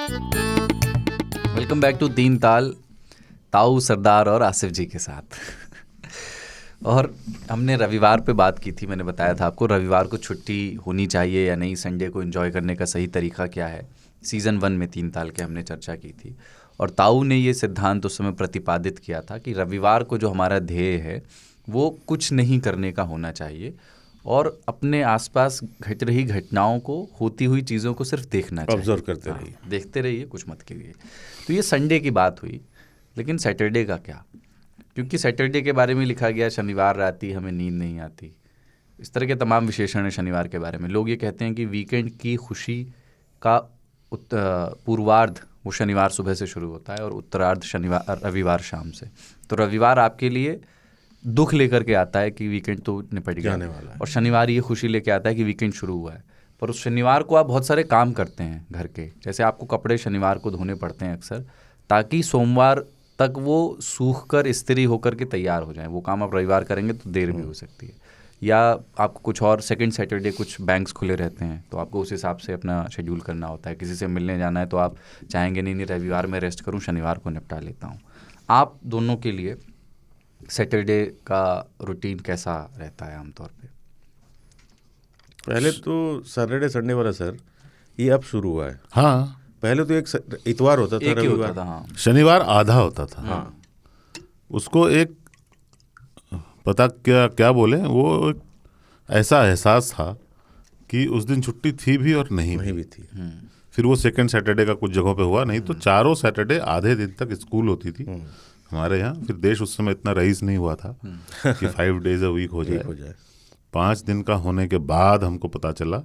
Welcome back to तीन ताल, ताऊ सरदार और आसिफ जी के साथ। और हमने रविवार पे बात की थी। मैंने बताया था आपको रविवार को छुट्टी होनी चाहिए या नहीं, संडे को एंजॉय करने का सही तरीका क्या है। सीज़न 1 में तीन ताल के हमने चर्चा की थी और ताऊ ने ये सिद्धांत उस समय प्रतिपादित किया था कि रविवार को जो हमारा ध्येय है वो कुछ नहीं करने का होना चाहिए और अपने आसपास घट रही घटनाओं को, होती हुई चीज़ों को सिर्फ देखना चाहिए, ऑब्जर्व करते रहिए, देखते रहिए, कुछ मत कीजिए। तो ये संडे की बात हुई, लेकिन सैटरडे का क्या? क्योंकि सैटरडे के बारे में लिखा गया शनिवार राती हमें नींद नहीं आती। इस तरह के तमाम विशेषण हैं शनिवार के बारे में। लोग ये कहते हैं कि वीकेंड की खुशी का पूर्वार्ध वो शनिवार सुबह से शुरू होता है और उत्तरार्ध रविवार शाम से। तो रविवार आपके लिए दुख लेकर के आता है कि वीकेंड तो निपट गया वाला है, और शनिवार ये खुशी लेके आता है कि वीकेंड शुरू हुआ है। पर उस शनिवार को आप बहुत सारे काम करते हैं घर के, जैसे आपको कपड़े शनिवार को धोने पड़ते हैं अक्सर, ताकि सोमवार तक वो सूख कर इस्त्री होकर के तैयार हो जाए। वो काम आप रविवार करेंगे तो देर भी हो सकती है। या आपको कुछ और सेकंड सैटरडे कुछ बैंक्स खुले रहते हैं तो आपको उस हिसाब से अपना शेड्यूल करना होता है। किसी से मिलने जाना है तो आप चाहेंगे नहीं रविवार में रेस्ट करूं, शनिवार को निपटा लेता हूं। आप दोनों के लिए सैटरडे का रूटीन कैसा रहता है आमतौर पे? पहले तो सैटरडे संडे वाला सर ये अब शुरू हुआ है। हाँ, पहले तो एक इतवार होता था, एक ही रविवार होता था। हाँ, शनिवार आधा होता था। हाँ, उसको एक पता क्या बोले, वो एक ऐसा एहसास था कि उस दिन छुट्टी थी भी और नहीं भी थी। फिर वो सेकंड सैटरडे का कुछ जगहों पे हुआ, नहीं तो चारों सैटरडे आधे दिन तक स्कूल होती थी हमारे यहाँ। फिर देश उस समय इतना रईस नहीं हुआ था कि 5 days a week हो जाए। 5 दिन का होने के बाद हमको पता चला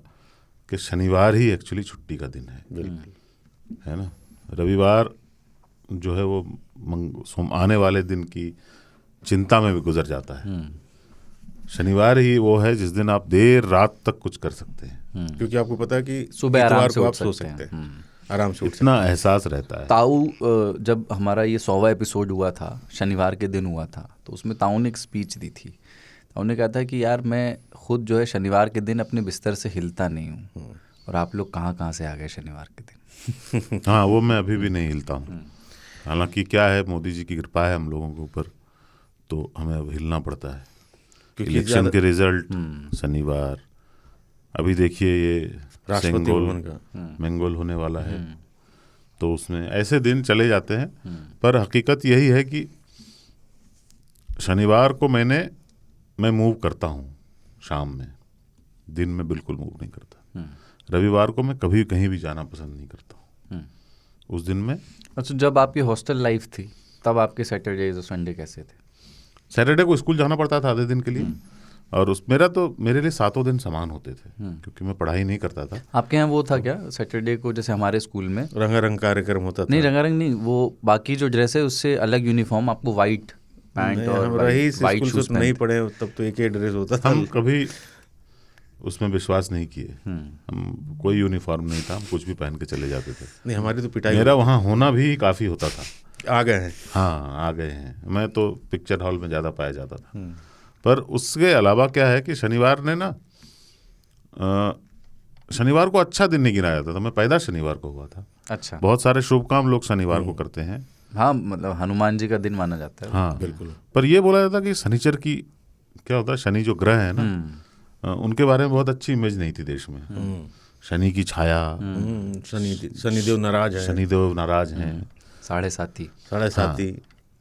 कि शनिवार ही एक्चुअली छुट्टी का दिन है। बिल्कुल, है ना। रविवार जो है वो आने वाले दिन की चिंता में भी गुजर जाता है। शनिवार ही वो है जिस दिन आप देर रात तक कुछ कर सकते हैं, क्योंकि आपको पता है कि सुबह आराम से को उठ आप सो सकते सकते हैं। हैं, आराम से उठ सकते इतना एहसास रहता है। ताऊ जब हमारा ये 100वां एपिसोड हुआ था, शनिवार के दिन हुआ था, तो उसमें ताऊ ने एक स्पीच दी थी। ताऊ ने कहा था कि यार मैं खुद जो है शनिवार के दिन अपने बिस्तर से हिलता नहीं हूँ और आप लोग कहाँ से आ गए शनिवार के दिन। हाँ, वो मैं अभी भी नहीं हिलता हूँ। हालांकि क्या है, मोदी जी की कृपा है हम लोगों के ऊपर, तो हमें अब हिलना पड़ता है। क्योंकि इलेक्शन के रिजल्ट शनिवार, अभी देखिए ये राष्ट्रपति भवन का मंगोल होने वाला है, तो उसमें ऐसे दिन चले जाते हैं। पर हकीकत यही है कि शनिवार को मैं मूव करता हूँ शाम में, दिन में बिल्कुल मूव नहीं करता। रविवार को मैं कभी कहीं भी जाना पसंद नहीं करता हूँ उस दिन में। अच्छा, जब आपकी हॉस्टल लाइफ थी तब आपके सैटरडे और संडे कैसे थे? सैटरडे को स्कूल जाना पड़ता था आधे दिन के लिए, और मेरे लिए 7 दिन समान होते थे क्योंकि मैं पढ़ाई नहीं करता था। आपके यहाँ वो था क्या सैटरडे को, जैसे हमारे स्कूल में रंगारंग कार्यक्रम होता था? नहीं, रंगारंग नहीं, वो बाकी जो ड्रेस है उससे अलग यूनिफॉर्म, आपको वाइट पैंट और वाइट शूज नहीं पढ़े तब तो एक ही ड्रेस होता था। हम कभी उसमें विश्वास नहीं किए। हम कोई यूनिफॉर्म नहीं था, हम कुछ भी पहन के चले जाते थे। नहीं, हमारी तो पिटाई। मेरा वहाँ होना भी काफ़ी होता था। आ गए हैं? हाँ, आ गए हैं। मैं तो पिक्चर हॉल में ज़्यादा पाया जाता था। पर उसके अलावा क्या है कि शनिवार ने ना शनिवार को अच्छा दिन नहीं गिनाया जाता था। मैं पैदा शनिवार को हुआ था। अच्छा, बहुत सारे शुभ काम लोग शनिवार को करते हैं। हाँ, मतलब हनुमान जी का दिन माना जाता है। हाँ बिल्कुल। पर ये बोला जाता कि शनिचर की क्या होता है, शनि जो ग्रह है ना, उनके बारे में बहुत अच्छी इमेज नहीं थी देश में। शनि की छाया, शनिदेव नाराज है, शनिदेव नाराज हैं, साढ़े साथी।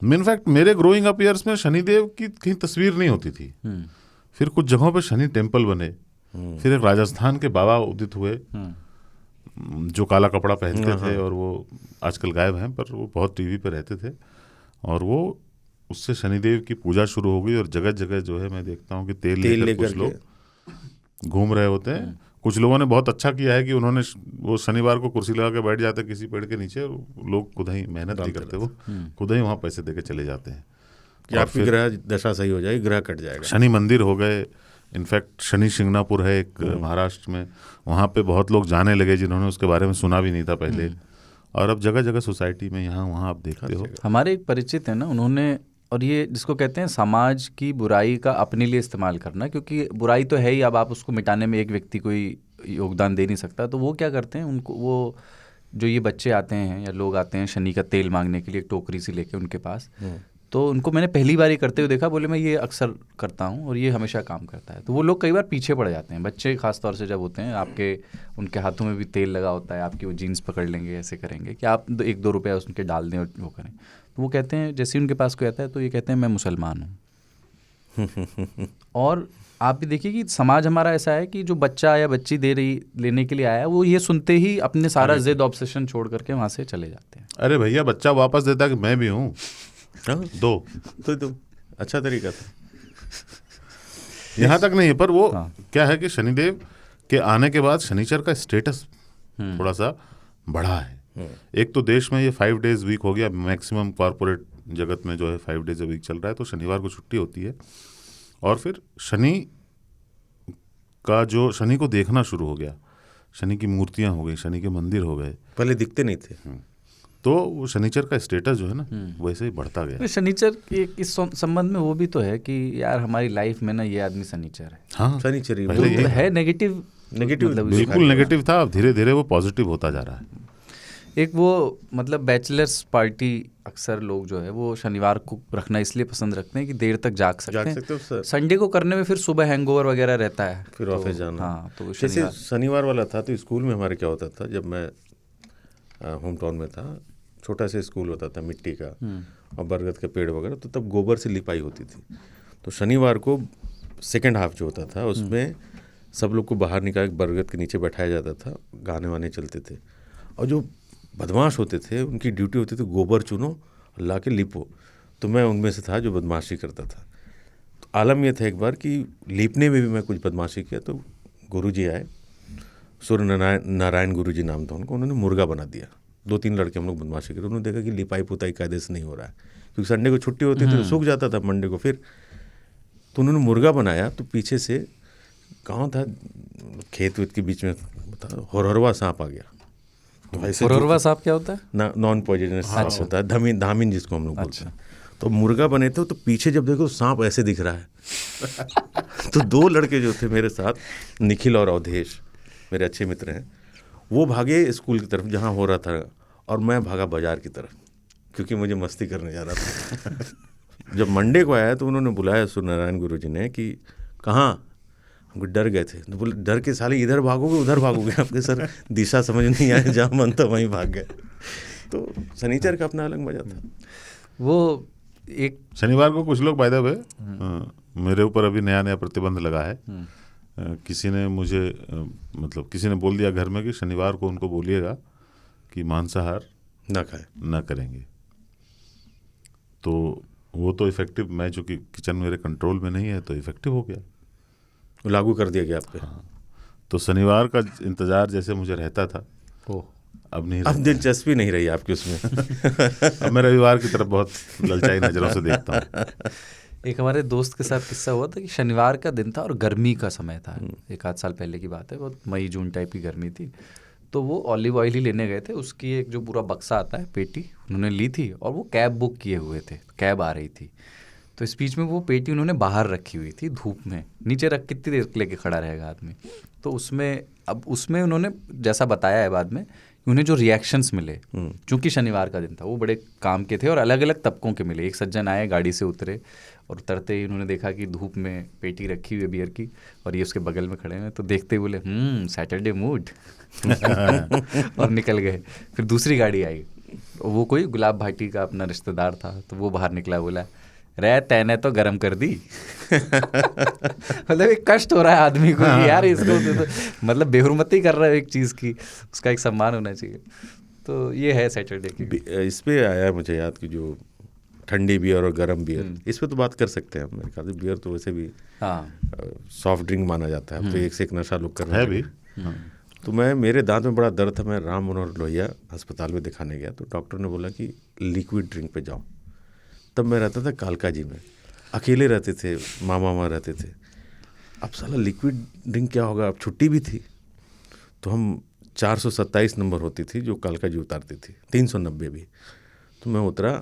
इनफैक्ट मेरे ग्रोइंग अप ईयर्स में शनिदेव की कहीं तस्वीर नहीं होती थी। फिर कुछ जगहों पे शनि टेम्पल बने। फिर एक राजस्थान के बाबा उदित हुए जो काला कपड़ा पहनते थे, और वो आजकल गायब हैं, पर वो बहुत टीवी पे रहते थे। और वो उससे शनिदेव की पूजा शुरू हो गई और जगह जगह जो है मैं देखता हूँ कि तेल लेकर कुछ लोग घूम रहे होते हैं। कुछ लोगों ने बहुत अच्छा किया है कि उन्होंने वो शनिवार को कुर्सी लगा के बैठ जाते किसी पेड़ के नीचे, लोग खुद ही मेहनत नहीं करते, वो खुद ही वहाँ पैसे देके चले जाते हैं कि आपकी ग्रह दशा सही हो जाएगी, ग्रह कट जाएगा। शनि मंदिर हो गए। इनफैक्ट शनि शिंगणापुर है एक महाराष्ट्र में, वहाँ पे बहुत लोग जाने लगे जिन्होंने उसके बारे में सुना भी नहीं था पहले। और अब जगह जगह सोसाइटी में यहाँ वहाँ आप देखते हो। हमारे एक परिचित है ना, उन्होंने, और ये जिसको कहते हैं समाज की बुराई का अपने लिए इस्तेमाल करना, क्योंकि बुराई तो है ही, अब आप उसको मिटाने में एक व्यक्ति कोई योगदान दे नहीं सकता, तो वो क्या करते हैं, उनको वो जो ये बच्चे आते हैं या लोग आते हैं शनि का तेल मांगने के लिए टोकरी सी लेके उनके पास, तो उनको मैंने पहली बार ही करते हुए देखा, बोले मैं ये अक्सर करता हूँ और ये हमेशा काम करता है। तो वो लोग कई बार पीछे पड़ जाते हैं, बच्चे खास तौर से जब होते हैं, आपके उनके हाथों में भी तेल लगा होता है, आपकी वो जीन्स पकड़ लेंगे, ऐसे करेंगे कि आप 1-2 रुपये उनके डाल दें और वो करें। तो वो कहते हैं, जैसे उनके पास कोई आता है तो ये कहते हैं मैं मुसलमान हूँ। और आप भी देखिए कि समाज हमारा ऐसा है कि जो बच्चा या बच्ची लेने के लिए आया है, वो ये सुनते ही अपने सारा जिद ऑब्सेशन छोड़ करके वहाँ से चले जाते हैं। अरे भैया, बच्चा वापस देता कि मैं भी हूँ, दो। तो अच्छा तरीका था। यहाँ तक नहीं है, पर वो क्या है कि शनिदेव के आने के बाद शनिचर का स्टेटस थोड़ा सा बढ़ा है। एक तो देश में ये 5 डेज वीक हो गया, मैक्सिमम कॉर्पोरेट जगत में जो है 5 डेज वीक चल रहा है, तो शनिवार को छुट्टी होती है। और फिर शनि को देखना शुरू हो गया, शनि की मूर्तियां हो गई, शनि के मंदिर हो गए, पहले दिखते नहीं थे। तो वो शनिचर का स्टेटस जो है ना वैसे ही बढ़ता गया। शनिचर के इस संबंध में वो भी तो है कि यार हमारी लाइफ में ना ये आदमी शनिचर है। हाँ, शनिचर है नेगेटिव मतलब बिल्कुल नेगेटिव था, अब धीरे धीरे वो पॉजिटिव होता जा रहा है। एक वो मतलब बैचलर्स पार्टी अक्सर लोग जो है वो शनिवार को रखना इसलिए पसंद रखते हैं कि देर तक जाग सकते हैं। संडे को करने में फिर सुबह हैंगओवर वगैरह रहता है, फिर ऑफिस जाना। हाँ, तो जैसे शनिवार वाला था तो स्कूल में हमारे क्या होता था, जब मैं होम टाउन में था, छोटा सा स्कूल होता था मिट्टी का और बरगद के पेड़ वगैरह, तो तब गोबर से लिपाई होती थी। तो शनिवार को सेकेंड हाफ जो होता था उसमें सब लोग को बाहर निकाल के बरगद के नीचे बैठाया जाता था, गाने वाने चलते थे, और जो बदमाश होते थे उनकी ड्यूटी होती थी गोबर चुनो और ला के लिपो। तो मैं उनमें से था जो बदमाशी करता था। तो आलम यह था एक बार कि लीपने में भी मैं कुछ बदमाशी किया, तो गुरुजी आए, सूर्य नारायण गुरुजी नाम था उनको, उन्होंने मुर्गा बना दिया। 2-3 लड़के हम लोग बदमाशी करे, उन्होंने देखा कि लिपाई पुताई कायदे से नहीं हो रहा है, क्योंकि संडे को छुट्टी होती थी तो सूख जाता था मंडे को। फिर तो उन्होंने मुर्गा बनाया, तो पीछे से गाँव था, खेत वेत के बीच में होरहरवा सांप आ गया। होरहरवा सांप क्या होता है? नॉन पॉइजनस सांप होता है, धामिन जिसको हम लोग बोलते हैं। तो मुर्गा बने थे, तो पीछे जब देखो सांप ऐसे दिख रहा है तो 2 लड़के जो थे मेरे साथ, निखिल और अवधेश, मेरे अच्छे मित्र हैं, वो भागे स्कूल की तरफ जहाँ हो रहा था, और मैं भागा बाजार की तरफ, क्योंकि मुझे मस्ती करने जा रहा था। जब मंडे को आया तो उन्होंने बुलाया सूर्यनारायण गुरु जी ने कि कहाँ, हमको डर गए थे। तो बोले डर के साले इधर भागोगे उधर भागोगे, आपके सर दिशा समझ नहीं आए, जहाँ मन था वहीं भाग गए। तो शनिचर का अपना अलग मजा था। वो एक शनिवार को कुछ लोग बाय द वे मेरे ऊपर अभी नया प्रतिबंध लगा है। किसी ने मुझे मतलब किसी ने बोल दिया घर में कि शनिवार को उनको बोलिएगा कि मांसाहार ना करेंगे। तो वो तो इफेक्टिव, मैं चूँकि किचन मेरे कंट्रोल में नहीं है तो इफेक्टिव हो गया, लागू कर दिया गया आप पे। हाँ, तो शनिवार का इंतजार जैसे मुझे रहता था अब नहीं, अब दिलचस्पी नहीं रही आपकी उसमें। अब मैं रविवार की तरफ बहुत ललचाई नज़रों से देखता हूँ। एक हमारे दोस्त के साथ किस्सा हुआ था कि शनिवार का दिन था और गर्मी का समय था, 1-8 साल पहले की बात है, बहुत मई जून टाइप की गर्मी थी। तो वो ऑलिव ऑयल ही लेने गए थे, उसकी एक जो पूरा बक्सा आता है पेटी उन्होंने ली थी, और वो कैब बुक किए हुए थे, कैब आ रही थी। तो इस बीच में वो पेटी उन्होंने बाहर रखी हुई थी धूप में, नीचे रख कितनी देर लेके खड़ा रहेगा आदमी। तो उसमें उन्होंने जैसा बताया है बाद में, उन्हें जो रिएक्शंस मिले, चूंकि शनिवार का दिन था, वो बड़े काम के थे और अलग अलग तबकों के मिले। एक सज्जन आए, गाड़ी से उतरे, और उतरते ही उन्होंने देखा कि धूप में पेटी रखी हुई है बियर की और ये उसके बगल में खड़े हैं। तो देखते ही बोले सैटरडे मूड और निकल गए। फिर दूसरी गाड़ी आई, वो कोई गुलाब भाटी का अपना रिश्तेदार था, तो वो बाहर निकला, बोला रे तैने तो गरम कर दी। मतलब एक कष्ट हो रहा है आदमी को कि यार इसको तो मतलब बेहुरमती कर रहा है एक चीज़ की, उसका एक सम्मान होना चाहिए। तो ये है सैटरडे की। इस पे आया मुझे याद कि जो ठंडी बियर और गर्म बियर, इस पे तो बात कर सकते हैं मेरे ख्याल से। बियर तो वैसे भी सॉफ्ट ड्रिंक माना जाता है, तो एक से एक नशा लोग कर रहे हैं भी। तो मेरे दांत में बड़ा दर्द था, मैं राम मनोहर लोहिया अस्पताल में दिखाने गया, तो डॉक्टर ने बोला कि लिक्विड ड्रिंक पे जाओ। तब मैं रहता था कालका जी में, अकेले रहते थे, मामा रहते थे। अब साला लिक्विड ड्रिंक क्या होगा, अब छुट्टी भी थी, तो हम 427 नंबर होती थी जो कालका जी उतारती थी, 390 भी। तो मैं उतरा,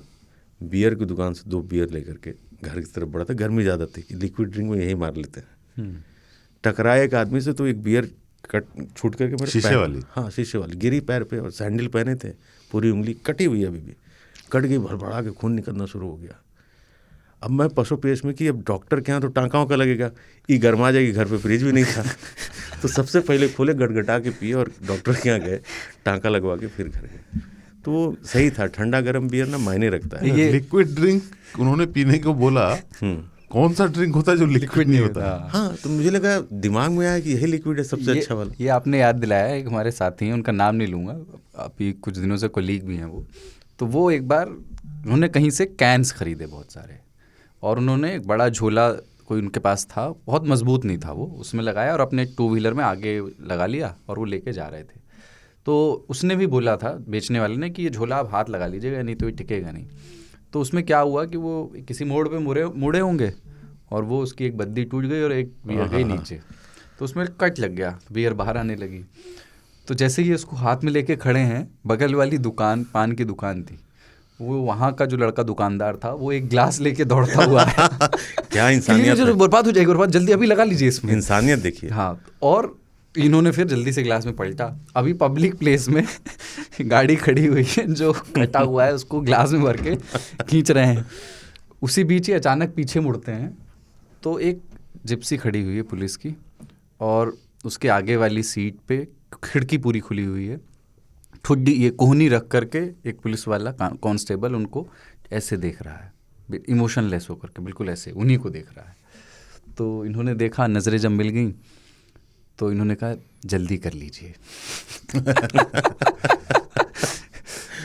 बियर की दुकान से 2 बियर लेकर के घर की तरफ बढ़ा था। गर्मी ज़्यादा थी कि लिक्विड ड्रिंक में यही मार लेते हैं। टकराए एक आदमी से, तो एक बियर कट छूट करके मेरे शीशे पैर- वाली? हाँ शीशे वाली गिरी पैर पे, और सैंडल पहने थे, पूरी उंगली कटी हुई है अभी भी, कट गई, भड़बड़ा के खून निकलना शुरू हो गया। अब मैं पशु पेश में कि अब डॉक्टर के यहाँ तो टाँकाओं का लगेगा, ये गर्मा जाएगी, घर पे फ्रिज भी नहीं था तो सबसे पहले खोले, गटगटा के पिए और डॉक्टर के यहाँ गए, टाँका लगवा के फिर घर गए। तो सही था, ठंडा गर्म बियर ना मायने रखता है। ये लिक्विड ड्रिंक उन्होंने पीने को बोला, कौन सा ड्रिंक होता है जो लिक्विड नहीं होता? हाँ, तो मुझे लगा दिमाग में आया कि यही लिक्विड है सबसे अच्छा वाला। ये आपने याद दिलाया, एक हमारे साथी हैं, उनका नाम नहीं लूँगा, अभी कुछ दिनों से कोलीग भी हैं वो, तो वो एक बार उन्होंने कहीं से कैंस खरीदे बहुत सारे, और उन्होंने एक बड़ा झोला कोई उनके पास था, बहुत मजबूत नहीं था वो, उसमें लगाया और अपने 2 व्हीलर में आगे लगा लिया और वो लेके जा रहे थे। तो उसने भी बोला था बेचने वाले ने कि ये झोला आप हाथ लगा लीजिएगा, नहीं तो ये टिकेगा नहीं। तो उसमें क्या हुआ कि वो किसी मोड़ पे मुड़े होंगे और वो उसकी एक बद्दी टूट गई और एक बियर गई नीचे, तो उसमें कट लग गया, बियर बाहर आने लगी। तो जैसे ही उसको हाथ में लेके खड़े हैं, बगल वाली दुकान, पान की दुकान थी, वो वहाँ का जो लड़का दुकानदार था, वो एक ग्लास लेके दौड़ता हुआ आया क्या इंसानियत है। बर्बाद हो जाएगी, बर्बाद, जल्दी अभी लगा लीजिए इसमें, इंसानियत देखिए। हाँ। और इन्होंने फिर जल्दी से ग्लास में पलटा, अभी पब्लिक प्लेस में गाड़ी खड़ी हुई है, जो कटा हुआ है उसको ग्लास में भर के खींच रहे हैं। उसी बीच ही अचानक पीछे मुड़ते हैं तो एक जिप्सी खड़ी हुई है पुलिस की, और उसके आगे वाली सीट पे खिड़की पूरी खुली हुई है, ठुड्डी ये कोहनी रख करके एक पुलिस वाला कांस्टेबल उनको ऐसे देख रहा है, इमोशनलेस होकर के, बिल्कुल ऐसे उन्हीं को देख रहा है। तो इन्होंने देखा, नज़रें जब मिल गई तो इन्होंने कहा जल्दी कर लीजिए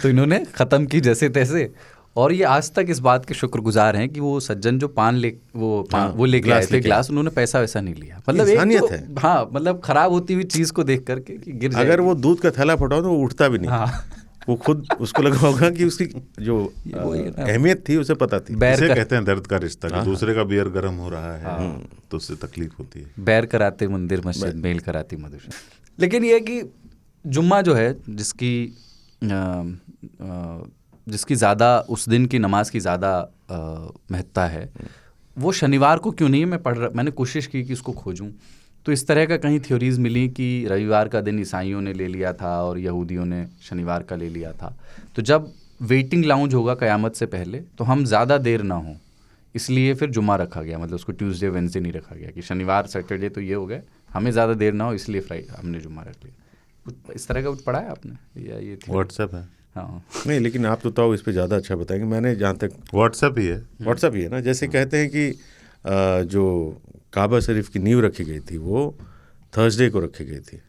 तो इन्होंने ख़त्म की जैसे तैसे, और ये आज तक इस बात के शुक्रगुजार हैं कि वो सज्जन जो पान ले वो लेके आए थे ग्लास, उन्होंने पैसा वैसा नहीं लिया। मतलब इंसानियत एक है। हाँ, मतलब खराब होती हुई चीज़ को देख करके कि गिर जाएगी। अगर वो दूध का थैला फटाओ तो वो उठता भी नहीं। हाँ। वो खुद उसको लगा होगा कि उसकी जो अहमियत थी उसे पता थी। बैर इसे कर, कहते हैं दर्द का रिश्ता, कि दूसरे का बियर गर्म हो रहा है तो उससे तकलीफ होती है। बैर कराते मंदिर मस्जिद, मेल कराती मधुर। लेकिन ये कि जुम्मा जो है, जिसकी ज़्यादा, उस दिन की नमाज की ज़्यादा महत्ता है, वो शनिवार को क्यों नहीं है? मैंने कोशिश की कि उसको खोजूं, तो इस तरह का कहीं थ्योरीज मिली कि रविवार का दिन ईसाइयों ने ले लिया था और यहूदियों ने शनिवार का ले लिया था। तो जब वेटिंग लाउंज होगा क़यामत से पहले, तो हम ज़्यादा देर ना हो, इसलिए फिर जुम्मा रखा गया, मतलब उसको ट्यूसडे वेडनेसडे नहीं रखा गया कि शनिवार सैटरडे तो ये हो गए, हमें ज़्यादा देर ना हो इसलिए फ्राइडे हमने जुम्मा रख लिया। इस तरह का कुछ पढ़ा है आपने या ये व्हाट्सएप है? हाँ नहीं, लेकिन आप तो इस पे ज़्यादा अच्छा बताएंगे। मैंने जहाँ तक व्हाट्सएप ही है। व्हाट्सएप ही है ना, जैसे कहते हैं कि जो काबा शरीफ की नींव रखी गई थी वो थर्सडे को रखी गई थी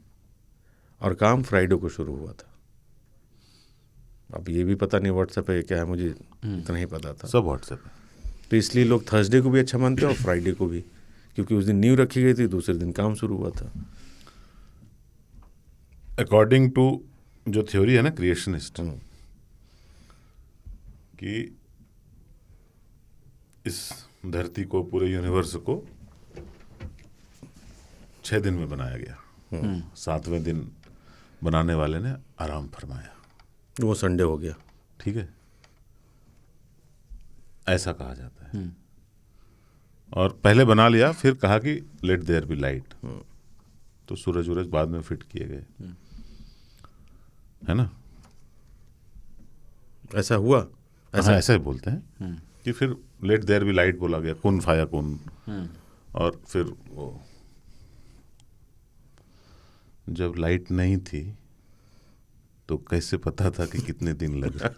और काम फ्राइडे को शुरू हुआ था। अब ये भी पता नहीं व्हाट्सएप है क्या है, मुझे इतना ही पता था। सब व्हाट्सएप है। तो इसलिए लोग थर्सडे को भी अच्छा मानते हैं और फ्राइडे को भी, क्योंकि उस दिन नींव रखी गई थी, दूसरे दिन काम शुरू हुआ था। अकॉर्डिंग टू जो थ्योरी है ना क्रिएशनिस्ट, कि इस धरती को, पूरे यूनिवर्स को 6 दिन में बनाया गया, 7वें दिन बनाने वाले ने आराम फरमाया, वो संडे हो गया। ठीक है, ऐसा कहा जाता है। और पहले बना लिया, फिर कहा कि लेट देयर बी लाइट, तो सूरज वूरज बाद में फिट किए गए, है ना? ऐसा हुआ, ऐसा ही बोलते हैं कि फिर लेट देयर बी लाइट बोला गया, कुन फाया कुन, और फिर वो जब लाइट नहीं थी तो कैसे पता था कि कितने दिन लगे?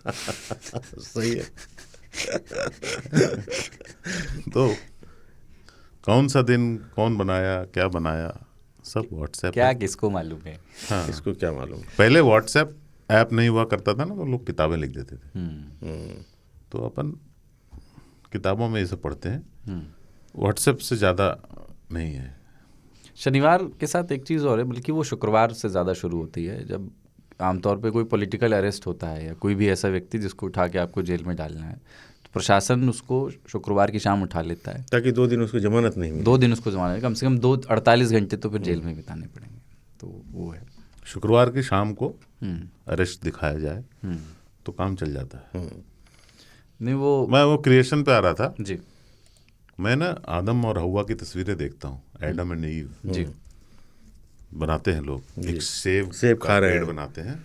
सही है। तो कौन सा दिन कौन बनाया, क्या बनाया, सब व्हाट्सएप क्या है। किसको मालूम है? हाँ, इसको क्या मालूम। पहले व्हाट्सएप ऐप नहीं हुआ करता था ना, तो लोग किताबें लिख देते थे। तो अपन किताबों में ये सब पढ़ते हैं, व्हाट्सएप से ज़्यादा नहीं है। शनिवार के साथ एक चीज़ और है, बल्कि वो शुक्रवार से ज़्यादा शुरू होती है, जब आमतौर पे कोई पॉलिटिकल अरेस्ट होता है या कोई भी ऐसा व्यक्ति जिसको उठा के आपको जेल में डालना है, तो प्रशासन उसको शुक्रवार की शाम उठा लेता है, ताकि 2 दिन उसको जमानत नहीं मिले। 2 दिन उसको जमानत, कम से कम 48 घंटे तो फिर जेल में बिताने पड़ेंगे। तो वो है, शुक्रवार की शाम को अरेस्ट दिखाया जाए तो काम चल जाता है। नहीं वो मैं वो क्रिएशन पे आ रहा था। जी मैं ना आदम और हव्वा की तस्वीरें देखता हूँ, एडम एंड ईव। जी बनाते हैं लोग, एक सेब खा का रहे पेड़ हैं। बनाते हैं।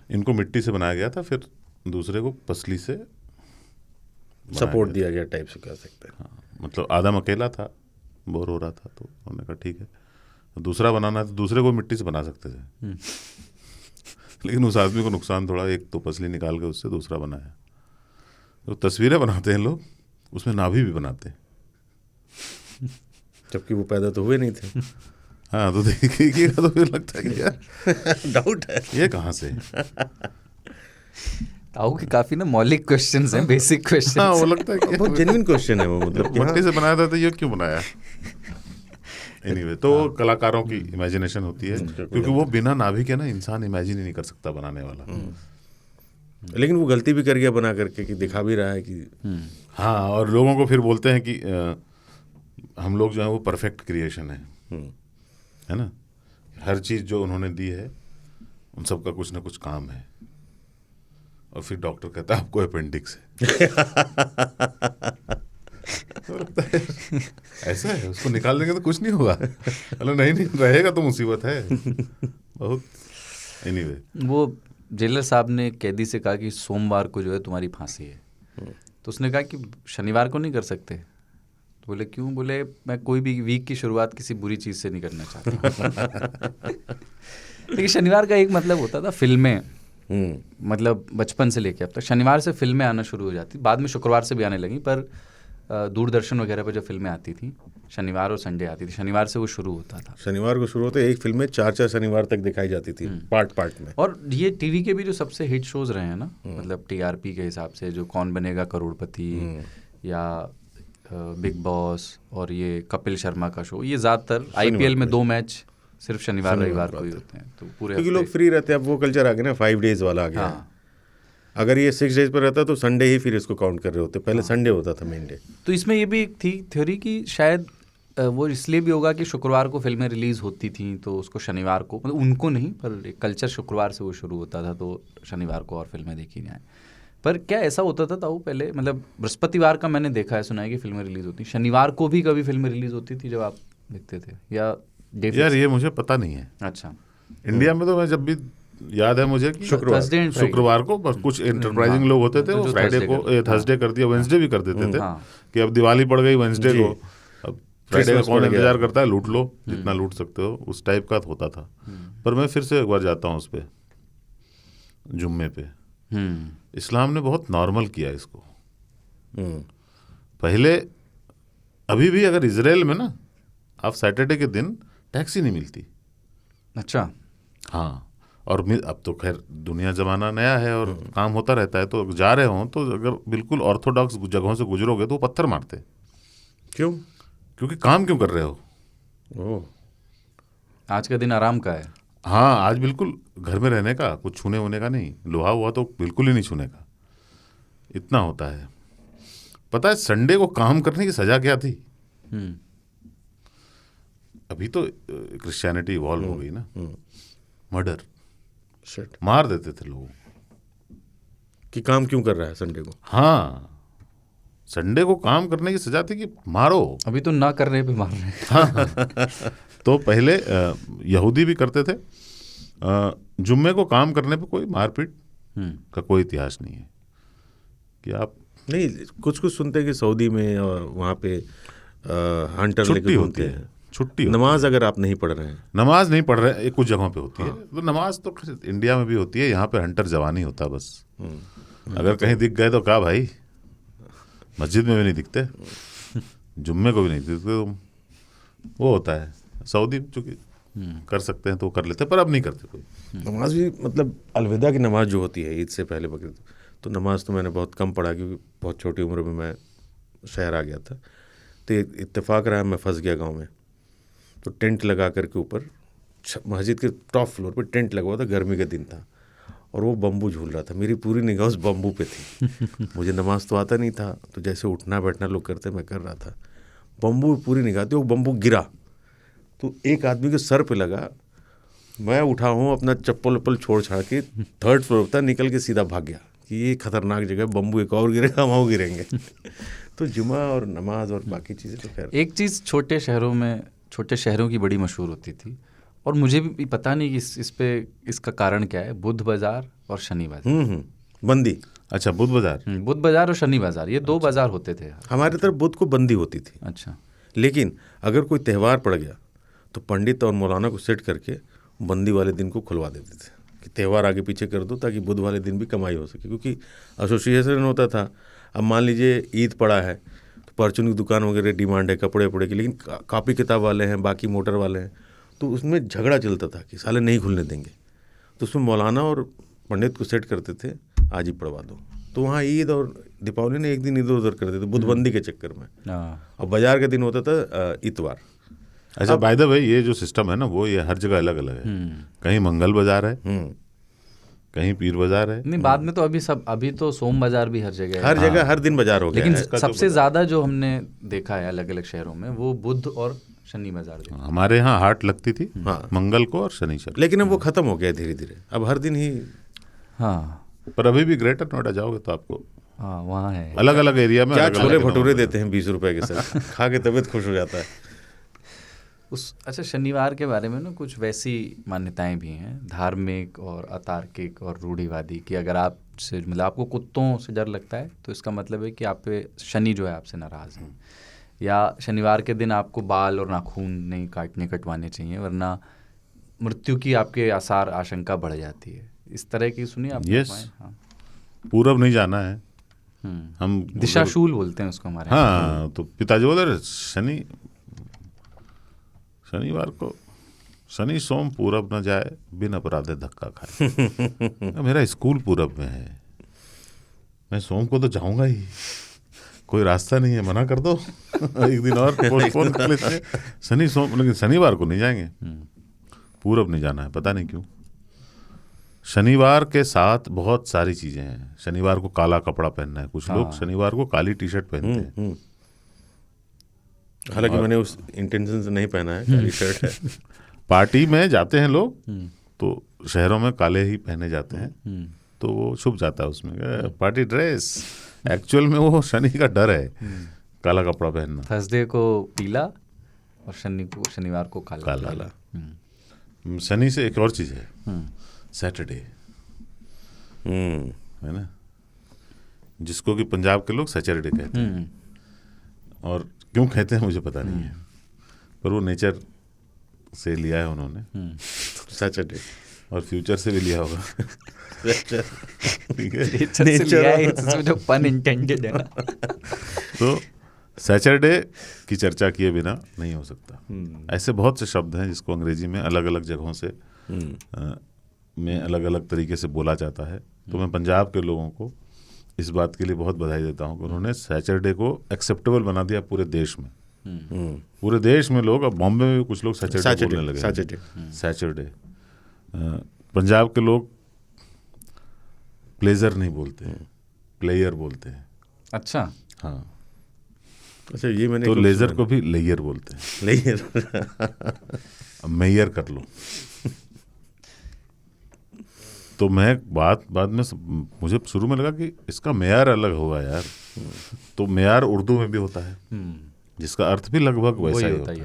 इनको मिट्टी से बनाया गया था, फिर दूसरे को पसली से सपोर्ट दिया गया टाइप से कह सकते हैं। हाँ, मतलब आदम अकेला था, बोर हो रहा था, तो उन्होंने कहा ठीक है, तो दूसरा बनाना है तो दूसरे को मिट्टी से बना सकते थे। लेकिन उस आदमी को नुकसान थोड़ा, एक तो पसली निकाल के उससे दूसरा बनाया। तो तस्वीरें बनाते हैं लोग, उसमें नाभि भी बनाते हैं। जबकि वो पैदा तो हुए नहीं थे। हाँ, तो देखिएगा तो फिर लगता है कि यार डाउट है। ये कहाँ से। ताऊ के काफी ना मौलिक क्वेश्चंस हैं, बेसिक क्वेश्चंस। हाँ, वो लगता है कि बहुत जेन्युइन क्वेश्चन है वो, मतलब कि मट्टी हाँ, से बनाया था तो ये क्यों बनाया। एनीवे, तो कलाकारों की इमेजिनेशन होती है, क्योंकि वो बिना नाभि के ना इंसान इमेजिन ही नहीं कर सकता बनाने वाला। लेकिन वो गलती भी कर गया बना करके, कि दिखा भी रहा है कि हाँ, और लोगों को फिर बोलते हैं कि हम लोग जो है वो परफेक्ट क्रिएशन है ना, हर चीज़ जो उन्होंने दी है उन सब का कुछ ना कुछ काम है। और फिर डॉक्टर कहता है आपको अपेंडिक्स है। तो लगता है ऐसा है, उसको निकाल देंगे तो कुछ नहीं होगा। अरे नहीं रहेगा तो मुसीबत है बहुत। एनीवे, वो जेलर साहब ने कैदी से कहा कि सोमवार को जो है तुम्हारी फांसी है, तो उसने कहा कि शनिवार को नहीं कर सकते। तो बोले क्यों? बोले मैं कोई भी वीक की शुरुआत किसी बुरी चीज़ से नहीं करना चाहता। लेकिन शनिवार का एक मतलब होता था फिल्में, मतलब बचपन से लेके अब तक शनिवार से फिल्में आना शुरू हो जाती, बाद में शुक्रवार से भी आने लगी, पर दूरदर्शन वगैरह पर जब फिल्में आती थी शनिवार और संडे आती थी, शनिवार से वो शुरू होता था। शनिवार को शुरू होते, एक फिल्म में 4 शनिवार तक दिखाई जाती थी, पार्ट में। और ये टीवी के भी जो सबसे हिट शोज रहे हैं ना, मतलब टीआरपी के हिसाब से, जो कौन बनेगा करोड़पति या बिग बॉस और ये कपिल शर्मा का शो, ये ज़्यादातर आईपीएल में 2 मैच सिर्फ शनिवार रविवार को ही होते हैं, तो पूरे क्योंकि लोग फ्री रहते हैं। अब वो कल्चर आ गया ना, 5 डेज वाला आ गया है। अगर ये 6 डेज पर रहता तो संडे ही फिर इसको काउंट कर रहे होते, पहले संडे होता था मेन डे। तो इसमें ये भी एक थी थ्योरी कि शायद वो इसलिए भी होगा कि शुक्रवार को फिल्में रिलीज़ होती थी, तो उसको शनिवार को, मतलब उनको नहीं पर एक कल्चर शुक्रवार से वो शुरू होता था, तो शनिवार को और फिल्में देखी जाएँ। पर क्या ऐसा होता था ताऊ पहले, मतलब बृहस्पतिवार का मैंने देखा है, सुना है कि फिल्में रिलीज़ होती, शनिवार को भी कभी फिल्में रिलीज़ होती थी जब आप देखते थे, या यार ये मुझे पता नहीं है। अच्छा, इंडिया में तो मैं जब भी याद है मुझे कि शुक्रवार को बस कुछ एंटरप्राइजिंग लोग होते थे, वो फ्राइडे को थर्सडे कर दिया, वेंसडे भी कर देते थे कि अब दिवाली पड़ गई वेंसडे को, अब फ्राइडे का कौन इंतजार करता है, लूट लो जितना लूट सकते हो, उस टाइप का होता था। पर मैं फिर से एक बार जाता हूँ उस पर, जुम्मे पे। इस्लाम ने बहुत नॉर्मल किया इसको। पहले अभी भी अगर इजराइल में ना आप सैटरडे के दिन टैक्सी नहीं मिलती। अच्छा, हाँ, और अब तो खैर दुनिया ज़माना नया है और काम होता रहता है, तो जा रहे हों तो अगर बिल्कुल ऑर्थोडॉक्स जगहों से गुजरोगे तो वो पत्थर मारते। क्यों? क्योंकि काम क्यों कर रहे हो। ओह, आज का दिन आराम का है। हाँ, आज बिल्कुल घर में रहने का, कुछ छूने होने का नहीं, लोहा हुआ तो बिल्कुल ही नहीं छूने का, इतना होता है। पता है संडे को काम करने की सज़ा क्या थी? अभी तो क्रिश्चियनिटी इवॉल्व हो गई ना, मर्डर, मार देते थे लोगों कि काम क्यों कर रहा है संडे को। हाँ, संडे को काम करने की सजा थी कि मारो। अभी तो ना करने पे मार रहे हैं। हाँ, तो पहले यहूदी भी करते थे। जुम्मे को काम करने पे कोई मारपीट का कोई इतिहास नहीं है कि आप नहीं, कुछ सुनते हैं कि सऊदी में और वहाँ पे हंटर छुट्टी होती है, छुट्टी। नमाज अगर आप नहीं पढ़ रहे हैं, नमाज नहीं पढ़ रहे, कुछ जगहों पे होती है। तो नमाज तो इंडिया में भी होती है, यहाँ पे हंटर जवानी होता बस। अगर कहीं दिख गए तो कहा भाई, मस्जिद में भी नहीं दिखते, जुम्मे को भी नहीं दिखते, तो वो होता है। सऊदी चूँकि कर सकते हैं तो कर लेते, पर अब नहीं करते कोई। नमाज भी मतलब अलविदा की नमाज जो होती है ईद से पहले बकरीद, तो नमाज तो मैंने बहुत कम पढ़ा, क्योंकि बहुत छोटी उम्र में मैं शहर आ गया था। तो इत्तेफाक रहा, मैं फंस गया गांव में। तो टेंट लगा करके ऊपर मस्जिद के टॉप फ्लोर पे टेंट लगा हुआ था, गर्मी का दिन था, और वो बम्बू झूल रहा था। मेरी पूरी निगाह उस बम्बू पे थी। मुझे नमाज तो आता नहीं था, तो जैसे उठना बैठना लोग करते मैं कर रहा था। बम्बू पूरी निगाह थी, वो बम्बू गिरा तो एक आदमी के सर पे लगा। मैं उठा हूँ, अपना चप्पल वप्पल छोड़ छाड़ के 3rd फ्लोर तक निकल के सीधा भाग गया कि ये खतरनाक जगह, बम्बू एक और गिरेगा, हम गिरेंगे। तो जुमा और नमाज और बाकी चीज़ें तो खैर। एक चीज़ छोटे शहरों में, छोटे शहरों की बड़ी मशहूर होती थी, और मुझे भी पता नहीं कि इस पे इसका कारण क्या है। बुध बाज़ार और शनि बाज़ार। बंदी। अच्छा, बुध बाजार। बुध बाज़ार और शनि बाज़ार, ये दो बाज़ार होते थे। हमारे तरफ बुध को बंदी होती थी। अच्छा। लेकिन अगर कोई त्यौहार पड़ गया तो पंडित और मौलाना को सेट करके बंदी वाले दिन को खुलवा देते थे कि त्यौहार आगे पीछे कर दो ताकि बुध वाले दिन भी कमाई हो सके, क्योंकि एसोसिएशन होता था। अब मान लीजिए ईद पड़ा है तो परचून की दुकान वगैरह डिमांड है कपड़े वपड़े की, लेकिन कॉपी किताब वाले हैं, बाकी मोटर वाले हैं, तो उसमें झगड़ा चलता था कि साले नहीं खुलने देंगे। तो उसमें मौलाना और पंडित को सेट करते थे, आज ही पढ़वा दो। तो वहाँ ईद और दीपावली ने एक दिन इधर उधर कर देते बुधबंदी के चक्कर में। और बाजार के दिन होता था इतवार। अच्छा, बाय द वे ये जो सिस्टम है ना, वो ये हर जगह अलग अलग है। कहीं मंगल बाजार है, कहीं पीर बाजार है। नहीं, बाद में तो अभी तो सोम बाजार भी हर जगह है। हर जगह हर दिन बाजार हो गया लेकिन है। सबसे ज़्यादा जो हमने देखा है अलग अलग शहरों में, वो बुध और शनि बाजार देखा। हमारे यहाँ हाट लगती थी मंगल को और शनिचर। लेकिन अब वो खत्म हो गया धीरे धीरे, अब हर दिन ही। हाँ, पर अभी भी ग्रेटर नोएडा जाओगे तो आपको हाँ वहाँ है। अलग अलग एरिया में क्या अलग-अलग छोले दिनों भटूरे में देते हैं 20 रुपए के साथ, खा के तबीयत खुश हो जाता है। अच्छा, शनिवार के बारे में ना कुछ वैसी मान्यताएं भी हैं, धार्मिक और अतार्किक और रूढ़िवादी, कि अगर आपसे मतलब आपको कुत्तों से डर लगता है तो इसका मतलब है कि आप पे शनि जो है आपसे नाराज़ है, या शनिवार के दिन आपको बाल और नाखून नहीं कटवाने चाहिए, वरना मृत्यु की आपके आसार आशंका बढ़ जाती है। इस तरह की सुनिए आप। Yes. हाँ, पूरब नहीं जाना है। हम दिशाशूल बोलते हैं उसको हमारे। हाँ, तो पिताजी बोले रहे शनिवार को शनि सोम पूरब न जाए, बिन अपराधे धक्का खाए। मेरा स्कूल पूरब में है, मैं सोम को तो जाऊंगा ही, कोई रास्ता नहीं है, मना कर दो। एक दिन और पोस्टपोन कर लेते हैं शनि सोम, लेकिन शनिवार को नहीं जाएंगे, पूरब नहीं जाना है। पता नहीं क्यों। शनिवार के साथ बहुत सारी चीजें हैं। शनिवार को काला कपड़ा पहनना है, कुछ लोग शनिवार को काली टी शर्ट पहनते हैं। हालांकि मैंने उस इंटेंशन से नहीं पहना है, काली शर्ट है। पार्टी में जाते हैं लोग तो शहरों में काले ही पहने जाते हैं, तो वो छुप जाता है उसमें पार्टी ड्रेस। एक्चुअल में वो शनि का डर है, काला कपड़ा पहनना। थर्सडे को पीला और शनिवार को काला। शनि से एक और चीज है, सैटरडे, है ना, जिसको कि पंजाब के लोग सैटरडे कहते हैं। और क्यों कहते हैं मुझे पता नहीं है, पर वो नेचर से लिया है उन्होंने, सैटरडे, और फ्यूचर से भी लिया होगा। ठीक है, नेचर पन इंटेंडेड है ना। तो सैटरडे की चर्चा किए बिना नहीं हो सकता। ऐसे बहुत से शब्द हैं जिसको अंग्रेजी में अलग अलग जगहों से में अलग अलग तरीके से बोला जाता है। तो मैं पंजाब के लोगों को इस बात के लिए बहुत बधाई देता हूँ कि उन्होंने सैटरडे को एक्सेप्टेबल बना दिया पूरे देश में। पूरे देश में लोग, अब बॉम्बे में भी कुछ लोग सैटरडे बोलने लगे। सैटरडे। पंजाब के लोग प्लेजर नहीं बोलते हैं, प्लेयर बोलते हैं। अच्छा, हाँ। अच्छा, ये मैंने तो लेजर को भी लेयर बोलते हैं। लेयर। मेयर कर लो। तो मैं बाद में मुझे शुरू में लगा कि इसका मेयार अलग होगा यार। तो मेयार उर्दू में भी होता है, जिसका अर्थ भी लगभग वैसा ही होता है,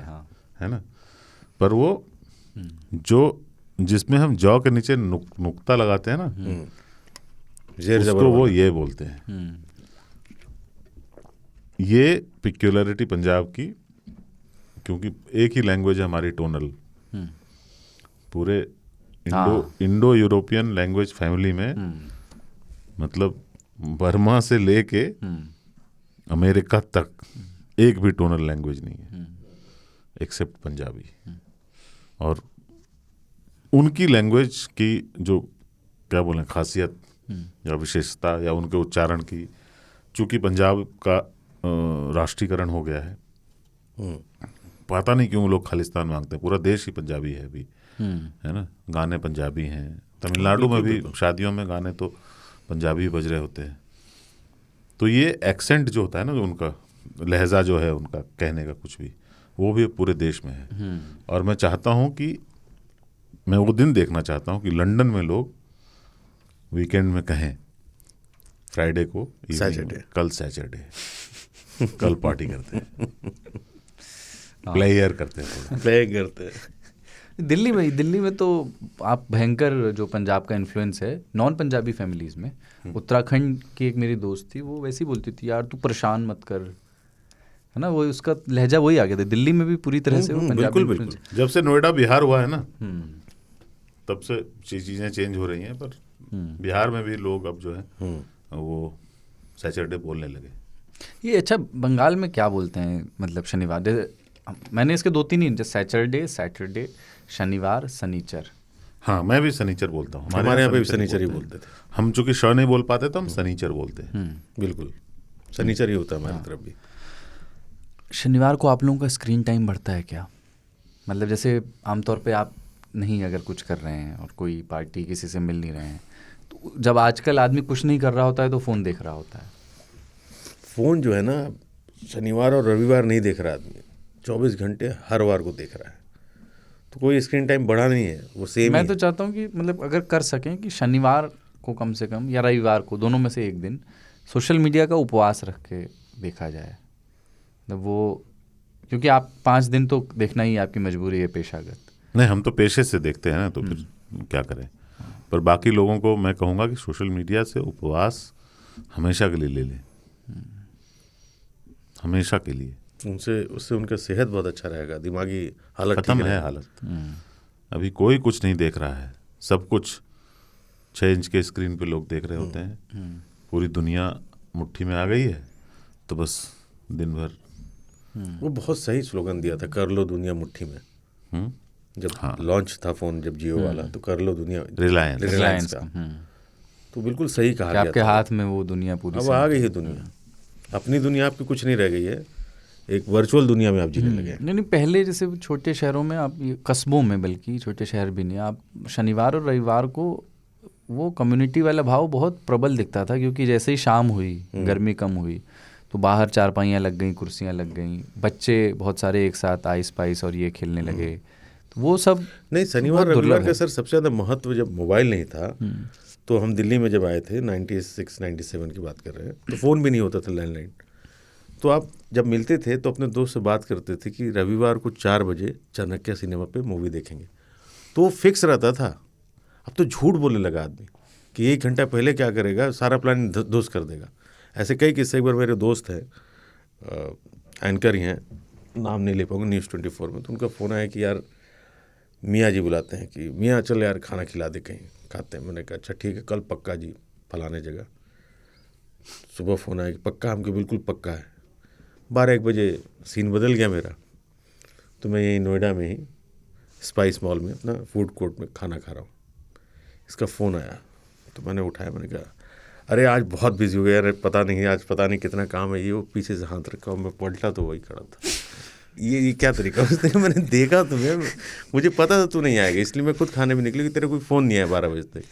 है ना। पर वो जो जिसमें हम जौ के नीचे नुक्ता लगाते हैं ना, उसको वो ये बोलते हैं। ये पिक्यूलरिटी पंजाब की, क्योंकि एक ही लैंग्वेज है हमारी, टोनल। पूरे इंडो यूरोपियन लैंग्वेज फैमिली में, मतलब बर्मा से लेके अमेरिका तक एक भी टोनल लैंग्वेज नहीं है एक्सेप्ट पंजाबी। और उनकी लैंग्वेज की जो क्या बोलें खासियत या विशेषता या उनके उच्चारण की, चूंकि पंजाब का राष्ट्रीयकरण हो गया है, पता नहीं क्यों लोग खालिस्तान मांगते हैं। पूरा देश ही पंजाबी है अभी, है ना। गाने पंजाबी हैं, तमिलनाडु में भी शादियों में गाने तो पंजाबी बज रहे होते हैं। तो ये एक्सेंट जो होता है ना, जो उनका लहजा जो है उनका कहने का कुछ भी, वो भी पूरे देश में है। और मैं चाहता हूँ कि मैं वो दिन देखना चाहता हूँ कि लंदन में लोग वीकेंड में कहें फ्राइडे को सैटरडे, कल सैटरडे, कल पार्टी करते हैं। प्लेयर करते हैं। प्ले करते हैं। दिल्ली में तो आप भयंकर जो पंजाब का इन्फ्लुएंस है नॉन पंजाबी फैमिलीज में। उत्तराखंड की एक मेरी दोस्त थी, वो वैसी बोलती थी, यार तू परेशान मत कर, है ना, वो उसका लहजा वही आ गया था। दिल्ली में भी पूरी तरह से वो पंजाबी बिल्कुल influence बिल्कुल। जब से नोएडा बिहार हुआ है ना, हम्म। तब से चीज़ें चेंज हो रही हैं। पर बिहार में भी लोग अब जो है वो सैटरडे बोलने लगे। ये अच्छा, बंगाल में क्या बोलते हैं मतलब शनिवार? जैसे मैंने इसके 2-3 ही, जैसे सैटरडे, शनिवार, शनिचर। हाँ, मैं भी शनिचर बोलता हूँ। हमारे यहाँ पे भी शनिचर ही बोलते थे। हम चूंकि श नहीं बोल पाते तो हम शनिचर बोलते हैं। बिल्कुल शनिचर ही होता है हमारी तरफ भी। शनिवार को आप लोगों का स्क्रीन टाइम बढ़ता है क्या? मतलब जैसे आमतौर पे आप नहीं अगर कुछ कर रहे हैं और कोई पार्टी किसी से मिल नहीं रहे हैं, तो जब आजकल आदमी कुछ नहीं कर रहा होता है तो फ़ोन देख रहा होता है। फ़ोन जो है ना, शनिवार और रविवार नहीं देख रहा आदमी, 24 घंटे हर वार को देख रहा है। तो कोई स्क्रीन टाइम बढ़ा नहीं है, वो सेम मैं ही तो है। चाहता हूँ कि मतलब अगर कर सकें कि शनिवार को कम से कम या रविवार को, दोनों में से एक दिन सोशल मीडिया का उपवास रख के देखा जाए। मतलब वो, क्योंकि आप 5 दिन तो देखना ही आपकी मजबूरी है पेशागत। नहीं, हम तो पेशे से देखते हैं ना, तो फिर क्या करें। पर बाकी लोगों को मैं कहूँगा कि सोशल मीडिया से उपवास हमेशा के लिए ले लें, हमेशा के लिए। उससे उनका सेहत बहुत अच्छा रहेगा, दिमागी हालत खत्म ठीक है रहेगा। हालत। अभी कोई कुछ नहीं देख रहा है, सब कुछ 6 इंच के स्क्रीन पे लोग देख रहे होते हैं। पूरी दुनिया मुट्ठी में आ गई है, तो बस दिन भर। वो बहुत सही स्लोगन दिया था, कर लो दुनिया मुट्ठी में। जब लॉन्च था फ़ोन, जब जियो वाला, तो कर लो दुनिया रिलायंस का। तो बिल्कुल सही कहा गया आपके था। हाथ में वो दुनिया पूरी अब आ गई है दुनिया, अपनी दुनिया आपकी कुछ नहीं रह गई है, एक वर्चुअल दुनिया में आप जीने लगे हैं। नहीं, पहले जैसे छोटे शहरों में, आप कस्बों में, बल्कि छोटे शहर भी नहीं, आप शनिवार और रविवार को वो कम्युनिटी वाला भाव बहुत प्रबल दिखता था। क्योंकि जैसे ही शाम हुई, गर्मी कम हुई, तो बाहर चारपाइयाँ लग गई, कुर्सियाँ लग गई, बच्चे बहुत सारे एक साथ आइस पाइस और ये खेलने लगे। तो वो सब नहीं, शनिवार रविवार का सर सबसे ज़्यादा महत्व, जब मोबाइल नहीं था तो हम दिल्ली में जब आए थे 96-97 की बात कर रहे हैं, तो फ़ोन भी नहीं होता था, लैंडलाइन। तो आप जब मिलते थे तो अपने दोस्त से बात करते थे कि रविवार को 4 बजे चाणक्य सिनेमा पे मूवी देखेंगे, तो वो फिक्स रहता था। अब तो झूठ बोलने लगा आदमी कि 1 घंटा पहले क्या करेगा, सारा प्लान ध्वस्त कर देगा। ऐसे कई किस्से। एक बार मेरे दोस्त हैं, एंकर ही हैं, नाम नहीं ले पाऊंगा, न्यूज़ 24 में, तो उनका फ़ोन आया कि यार मियाँ जी बुलाते हैं कि मियाँ चल यार खाना खिला दे, कहीं खाते हैं। मैंने कहा अच्छा ठीक है, कल पक्का जी, फलाने जगह। सुबह फ़ोन आया कि पक्का, हमको बिल्कुल पक्का है। 12-1 बजे सीन बदल गया मेरा, तो मैं यहीं नोएडा में ही स्पाइस मॉल में अपना फूड कोर्ट में खाना खा रहा हूँ। इसका फ़ोन आया, तो मैंने उठाया, मैंने कहा अरे आज बहुत बिजी हो गया, अरे पता नहीं आज पता नहीं कितना काम है। ये वो पीछे से हाथ रखा, मैं पलटा तो वही खड़ा था। ये क्या तरीका उसने, मैंने देखा तुम्हें, मुझे पता था तू नहीं आएगा, इसलिए मैं खुद खाने भी निकली कि तेरे कोई फ़ोन नहीं आया 12 बजे तक।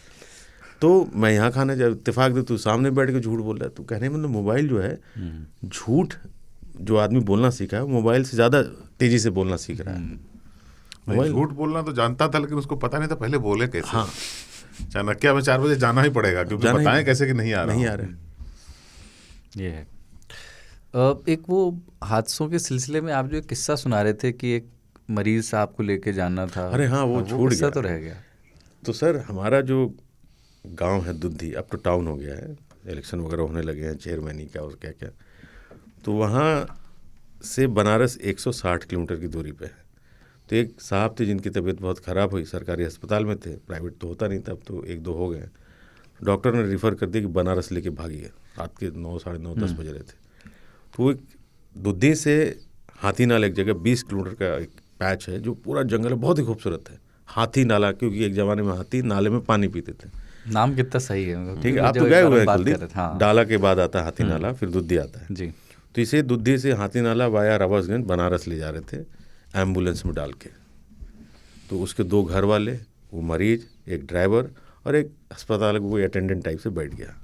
तो मैं यहाँ खाने जा, इत्तेफाक दे तू सामने बैठ के झूठ बोल रहा है। तो कहने मतलब मोबाइल जो है, झूठ जो आदमी बोलना सीखा है, मोबाइल से ज़्यादा तेज़ी से बोलना सीख रहा है। मोबाइल झूठ बोलना तो जानता था, लेकिन उसको पता नहीं था पहले बोले कैसे। हाँ, चाणक्य में 4 बजे जाना ही पड़ेगा, क्योंकि बताएं कैसे कि नहीं आ रहे। ये है। एक वो हादसों के सिलसिले में आप जो एक किस्सा सुना रहे थे कि एक मरीज साहब को लेके जाना था। अरे हाँ, वो छूट किस्सा गया तो रह गया। तो सर हमारा जो गांव है दुद्धी, अब तो टाउन हो गया है, इलेक्शन वगैरह होने लगे हैं, चेयरमैनी क्या और क्या क्या। तो वहाँ से बनारस 160 किलोमीटर की दूरी पे है। तो एक साहब थे जिनकी तबीयत बहुत ख़राब हुई, सरकारी अस्पताल में थे, प्राइवेट तो होता नहीं था, अब तो 1-2 हो गए। डॉक्टर ने रिफ़र कर दिया कि बनारस लेके भागिए। रात के 9, साढ़े 9, 10 बज रहे थे। तो एक दुद्धी से हाथी नाला एक जगह 20 किलोमीटर का एक पैच है, जो पूरा जंगल है, बहुत ही खूबसूरत है। हाथी नाला, क्योंकि एक ज़माने में हाथी नाले में पानी पीते थे। नाम कितना सही है। ठीक है, आप तो गए हुए हैं कुलदीप। डाला के बाद आता है हाथी नाला, फिर दुद्धी आता है जी। तो इसे दुद्धी से हाथी नाला वाया रवासगंज बनारस ले जा रहे थे एम्बुलेंस में डाल के। तो उसके 2 घर वाले, वो मरीज, एक ड्राइवर और एक अस्पताल को कोई अटेंडेंट टाइप से बैठ गया।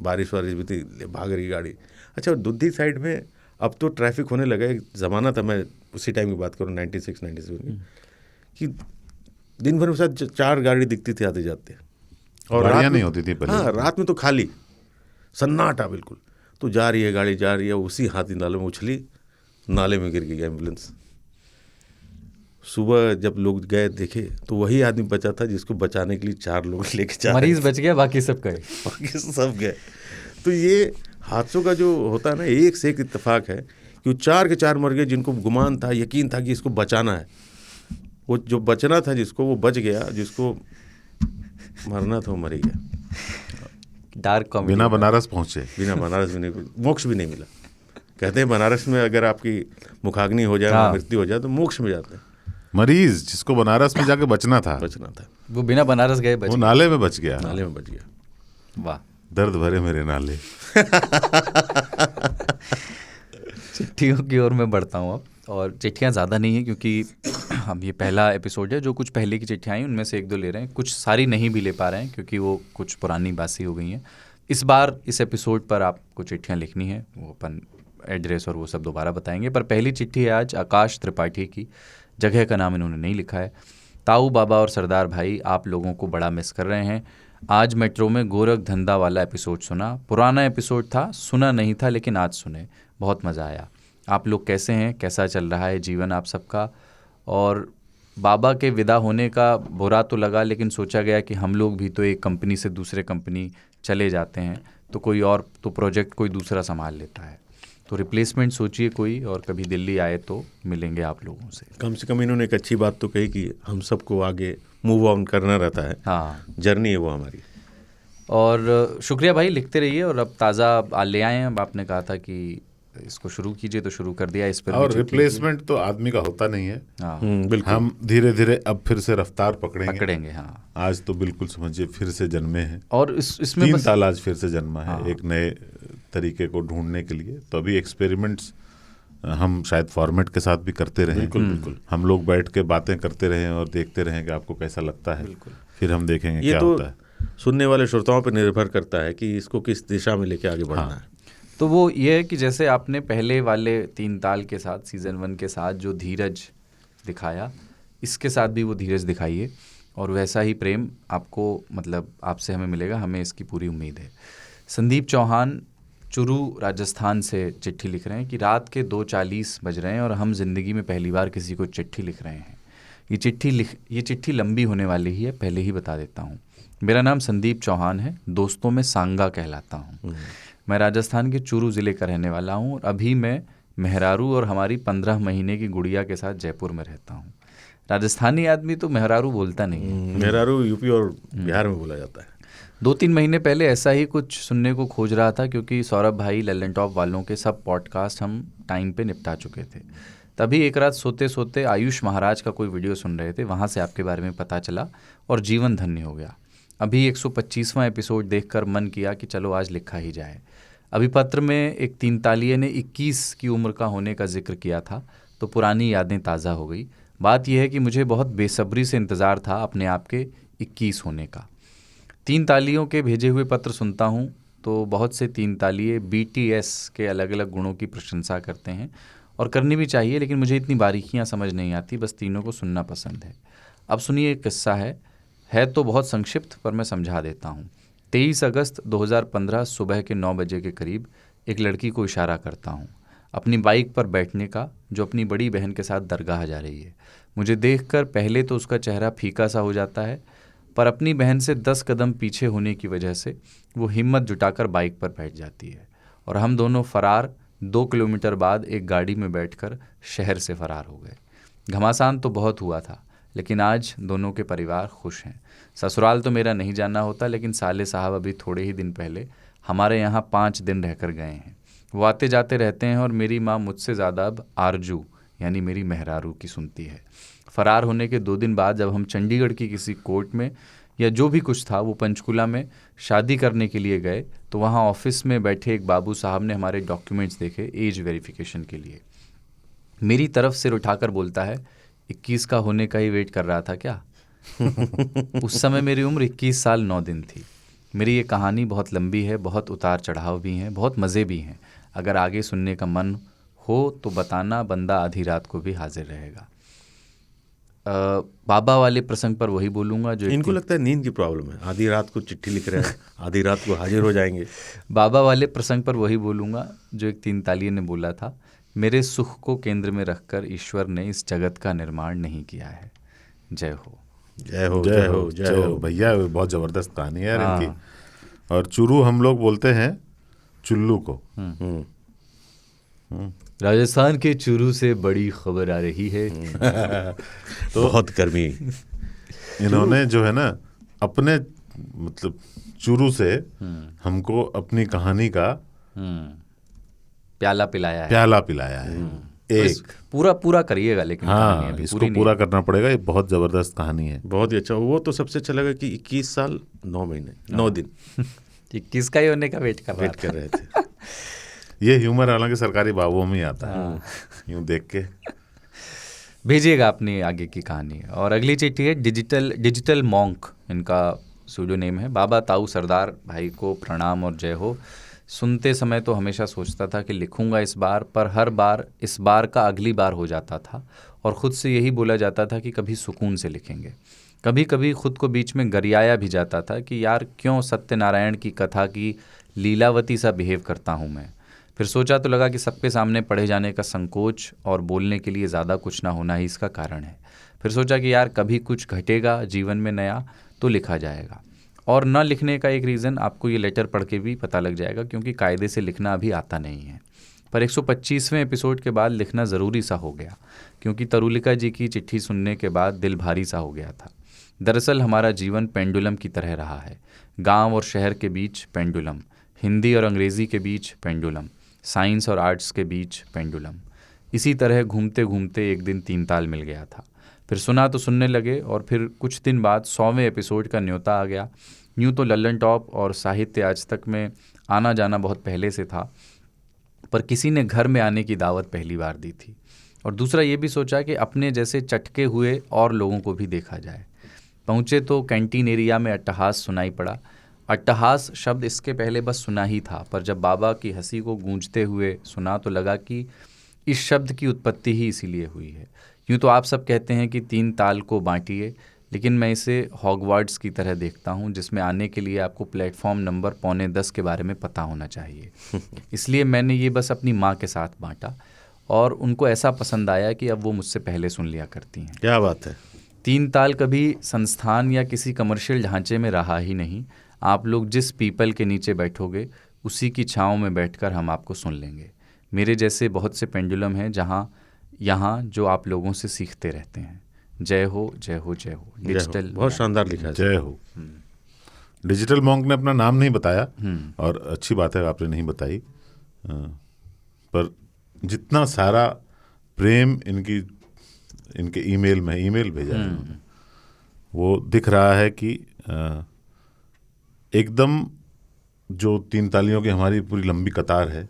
बारिश वारिश भी थी, भाग रही गाड़ी। अच्छा, दुद्धी साइड में अब तो ट्रैफिक होने लगा। एक ज़माना था, मैं उसी टाइम की बात करूँ 96-97 की, कि दिन भर में शायद 4 गाड़ी दिखती थी आते जाते, और रात नहीं होती थी पहले। हाँ, रात में तो खाली सन्नाटा बिल्कुल। तो जा रही है गाड़ी, जा रही है, उसी हाथी नाले में उछली, नाले में गिर गई एम्बुलेंस। सुबह जब लोग गए देखे तो वही आदमी बचा था जिसको बचाने के लिए 4 लोग लेके जा रहे मरीज बच गया, बाकी सब गए। बाकी सब गए। तो ये हादसों का जो होता है ना, एक से एक इत्तेफाक है कि वो 4 के 4 मर गए जिनको गुमान था, यकीन था कि इसको बचाना है। वो जो बचना था जिसको, वो बच गया, जिसको मरना था वो मर ही गया। Dark comedy. बिना बनारस पहुंचे। बिना बनारस भी नहीं, मोक्ष भी नहीं मिला। कहते हैं बनारस में अगर आपकी मुखाग्नि हो जाए, हाँ। मृत्यु हो जाए तो मोक्ष में जाते हैं। मरीज जिसको बनारस में जाके बचना था, वो बिना बनारस गए बच वो नाले में बच गया। नाले में बच गया। वाह। दर्द भरे मेरे नाले। चिट्ठियों की ओर मैं बढ़ता हूँ अब, और चिट्ठियाँ ज़्यादा नहीं हैं क्योंकि हम ये पहला एपिसोड है। जो कुछ पहले की चिट्ठियाँ आई उनमें से 1-2 ले रहे हैं, कुछ सारी नहीं भी ले पा रहे हैं क्योंकि वो कुछ पुरानी बासी हो गई हैं। इस बार इस एपिसोड पर आपको चिट्ठियाँ लिखनी है, वो अपन एड्रेस और वो सब दोबारा बताएंगे। पर पहली चिट्ठी है आज आकाश त्रिपाठी की। जगह का नाम इन्होंने नहीं लिखा है। ताऊ बाबा और सरदार भाई, आप लोगों को बड़ा मिस कर रहे हैं। आज मेट्रो में गोरख धंधा वाला एपिसोड सुना। पुराना एपिसोड था, सुना नहीं था, लेकिन आज सुने, बहुत मज़ा आया। आप लोग कैसे हैं, कैसा चल रहा है जीवन आप सबका? और बाबा के विदा होने का बुरा तो लगा, लेकिन सोचा गया कि हम लोग भी तो एक कंपनी से दूसरे कंपनी चले जाते हैं तो कोई और तो प्रोजेक्ट कोई दूसरा संभाल लेता है, तो रिप्लेसमेंट सोचिए कोई, और कभी दिल्ली आए तो मिलेंगे आप लोगों से। कम से कम इन्होंने एक अच्छी बात तो कही कि हम सबको आगे मूव ऑन करना रहता है। हाँ, जर्नी है वो हमारी। और शुक्रिया भाई, लिखते रहिए। और अब ताज़ा ले आए हैं, अब आपने कहा था कि इसको शुरू कीजिए तो शुरू कर दिया। इस पर और रिप्लेसमेंट तो आदमी का होता नहीं है। हाँ, बिल्कुल। हम धीरे धीरे अब फिर से रफ्तार पकड़ेंगे। हाँ। आज तो बिल्कुल समझिए फिर से जन्मे हैं, और इसमें 3 साल आज फिर से जन्मा है। हाँ। एक नए तरीके को ढूंढने के लिए। तो अभी एक्सपेरिमेंट्स हम शायद फॉर्मेट के साथ भी करते रहें। बिल्कुल। हम लोग बैठ के बातें करते रहें और देखते रहें कि आपको कैसा लगता है। फिर हम देखेंगे ये क्या तो होता है। सुनने वाले श्रोताओं पर निर्भर करता है कि इसको किस दिशा में लेके आगे बढ़ना है। तो वो ये है कि जैसे आपने पहले वाले 3 ताल के साथ, सीज़न 1 के साथ जो धीरज दिखाया, इसके साथ भी वो धीरज दिखाइए, और वैसा ही प्रेम आपको, मतलब आपसे हमें मिलेगा, हमें इसकी पूरी उम्मीद है। संदीप चौहान चुरू राजस्थान से चिट्ठी लिख रहे हैं कि रात के 2:40 बज रहे हैं और हम ज़िंदगी में पहली बार किसी को चिट्ठी लिख रहे हैं। ये चिट्ठी लंबी होने वाली ही है, पहले ही बता देता हूँ। मेरा नाम संदीप चौहान है, दोस्तों में सांगा कहलाता हूँ। मैं राजस्थान के चुरू ज़िले का रहने वाला हूँ और अभी मैं मेहरारू और हमारी 15 महीने की गुड़िया के साथ जयपुर में रहता हूँ। राजस्थानी आदमी तो मेहरारू बोलता नहीं है। मेहरारू यूपी और बिहार में बोला जाता है। 2-3 महीने पहले ऐसा ही कुछ सुनने को खोज रहा था, क्योंकि सौरभ भाई लल्लन टॉप वालों के सब पॉडकास्ट हम टाइम पे निपटा चुके थे। तभी एक रात सोते सोते आयुष महाराज का कोई वीडियो सुन रहे थे, वहाँ से आपके बारे में पता चला और जीवन धन्य हो गया। अभी 125वां एपिसोड देखकर मन किया कि चलो आज लिखा ही जाए। अभी पत्र में एक 3 तालिये ने 21 की उम्र का होने का जिक्र किया था, तो पुरानी यादें ताज़ा हो गई। बात यह है कि मुझे बहुत बेसब्री से इंतज़ार था अपने आप के 21 होने का। 3 तालियों के भेजे हुए पत्र सुनता हूँ तो बहुत से 3 तालिये BTS के अलग अलग गुणों की प्रशंसा करते हैं, और करनी भी चाहिए, लेकिन मुझे इतनी बारीकियाँ समझ नहीं आती, बस तीनों को सुनना पसंद है। अब सुनिए, एक किस्सा है तो बहुत संक्षिप्त, पर मैं समझा देता हूँ। 23 अगस्त 2015 सुबह के 9 बजे के करीब एक लड़की को इशारा करता हूँ अपनी बाइक पर बैठने का, जो अपनी बड़ी बहन के साथ दरगाह जा रही है। मुझे देखकर पहले तो उसका चेहरा फीका सा हो जाता है, पर अपनी बहन से 10 कदम पीछे होने की वजह से वो हिम्मत जुटाकर बाइक पर बैठ जाती है, और हम दोनों फरार 2 किलोमीटर बाद एक गाड़ी में बैठकर शहर से फरार हो गए। घमासान तो बहुत हुआ था, लेकिन आज दोनों के परिवार खुश हैं। ससुराल तो मेरा नहीं जाना होता, लेकिन साले साहब अभी थोड़े ही दिन पहले हमारे यहाँ 5 दिन रहकर गए हैं। वो आते जाते रहते हैं, और मेरी माँ मुझसे ज़्यादा अब आरजू यानी मेरी मेहरारू की सुनती है। फरार होने के 2 दिन बाद जब हम चंडीगढ़ की किसी कोर्ट में या जो भी कुछ था वो पंचकुला में शादी करने के लिए गए, तो वहाँ ऑफिस में बैठे एक बाबू साहब ने हमारे डॉक्यूमेंट्स देखे एज वेरिफिकेशन के लिए। मेरी तरफ सिर उठाकर बोलता है, 21 का होने का ही वेट कर रहा था क्या? उस समय मेरी उम्र 21 साल 9 दिन थी। मेरी ये कहानी बहुत लंबी है, बहुत उतार चढ़ाव भी हैं, बहुत मज़े भी हैं। अगर आगे सुनने का मन हो तो बताना, बंदा आधी रात को भी हाजिर रहेगा। बाबा वाले प्रसंग पर वही बोलूँगा जो इनको लगता है नींद की प्रॉब्लम है, आधी रात को चिट्ठी लिख रहे हैं, आधी रात को हाजिर हो जाएंगे। बाबा वाले प्रसंग पर वही बोलूँगा जो एक 3 तालिये ने बोला था। मेरे सुख को केंद्र में रखकर ईश्वर ने इस जगत का निर्माण नहीं किया है। जय हो। जय हो जय जय हो हो जय जय हो हो। भैया, बहुत जबरदस्त कहानी है यार हाँ। इनकी। और चुरू हम लोग बोलते हैं चुल्लू को। राजस्थान के चूरू से बड़ी खबर आ रही है। बहुत गर्मी। इन्होंने जो है ना अपने मतलब चुरू से हमको अपनी कहानी का प्याला पिलाया है। प्याला पिलाया है। बस एक पूरा पूरा करिएगा, लेकिन कहानी हाँ, अभी इसको पूरी पूरा करना पड़ेगा, ये बहुत जबरदस्त कहानी है। बहुत ही अच्छा। वो तो सबसे अच्छा लगा कि 21 साल 9 महीने 9 दिन नहीं। किसका ही होने का वेट कर रहा वेट कर रहे थे। ये ह्यूमर हालांकि सरकारी बाबुओं में ही आता है, यूं देख के। भेजिएगा अपनी आगे की कहानी। और अगली चिट्ठी है डिजिटल मॉन्क, इनका सूडो नेम है। बाबा ताऊ सरदार भाई को प्रणाम और जय हो। सुनते समय तो हमेशा सोचता था कि लिखूंगा इस बार, पर हर बार इस बार का अगली बार हो जाता था और ख़ुद से यही बोला जाता था कि कभी सुकून से लिखेंगे। कभी कभी खुद को बीच में गरियाया भी जाता था कि यार क्यों सत्यनारायण की कथा की लीलावती सा बिहेव करता हूँ मैं। फिर सोचा तो लगा कि सबके सामने पढ़े जाने का संकोच और बोलने के लिए ज़्यादा कुछ ना होना ही इसका कारण है। फिर सोचा कि यार कभी कुछ घटेगा जीवन में नया तो लिखा जाएगा। और न लिखने का एक रीज़न आपको ये लेटर पढ़ के भी पता लग जाएगा, क्योंकि कायदे से लिखना अभी आता नहीं है। पर 125वें एपिसोड के बाद लिखना ज़रूरी सा हो गया, क्योंकि तरुलिका जी की चिट्ठी सुनने के बाद दिल भारी सा हो गया था। दरअसल हमारा जीवन पेंडुलम की तरह रहा है। गांव और शहर के बीच पेंडुलम, हिंदी और अंग्रेज़ी के बीच पेंडुलम, साइंस और आर्ट्स के बीच पेंडुलम। इसी तरह घूमते घूमते एक दिन 3 ताल मिल गया था। फिर सुना तो सुनने लगे और फिर कुछ दिन बाद 100वें एपिसोड का न्योता आ गया। यूँ तो लल्लन टॉप और साहित्य आज तक में आना जाना बहुत पहले से था, पर किसी ने घर में आने की दावत पहली बार दी थी। और दूसरा ये भी सोचा कि अपने जैसे चटके हुए और लोगों को भी देखा जाए। पहुँचे तो कैंटीन एरिया में अट्टहास सुनाई पड़ा। अट्टहास शब्द इसके पहले बस सुना ही था, पर जब बाबा की हंसी को गूंजते हुए सुना तो लगा कि इस शब्द की उत्पत्ति ही इसीलिए हुई है। यूँ तो आप सब कहते हैं कि 3 ताल को बांटिए, लेकिन मैं इसे हॉगवार्ट्स की तरह देखता हूँ, जिसमें आने के लिए आपको प्लेटफॉर्म नंबर 9:45 के बारे में पता होना चाहिए। इसलिए मैंने ये बस अपनी माँ के साथ बांटा और उनको ऐसा पसंद आया कि अब वो मुझसे पहले सुन लिया करती हैं। क्या बात है। 3 ताल कभी संस्थान या किसी कमर्शियल ढांचे में रहा ही नहीं। आप लोग जिस पीपल के नीचे बैठोगे उसी की छाँव में बैठकर हम आपको सुन लेंगे। मेरे जैसे बहुत से पेंडुलम हैं यहाँ जो आप लोगों से सीखते रहते हैं। जय हो जय हो जय हो। डिजिटल बहुत शानदार लिखा है। जय हो। डिजिटल मॉन्क ने अपना नाम नहीं बताया और अच्छी बात है आपने नहीं बताई, पर जितना सारा प्रेम इनके ईमेल में ईमेल भेजा है उन्होंने, वो दिख रहा है कि एकदम जो 3 तालियों की हमारी पूरी लंबी कतार है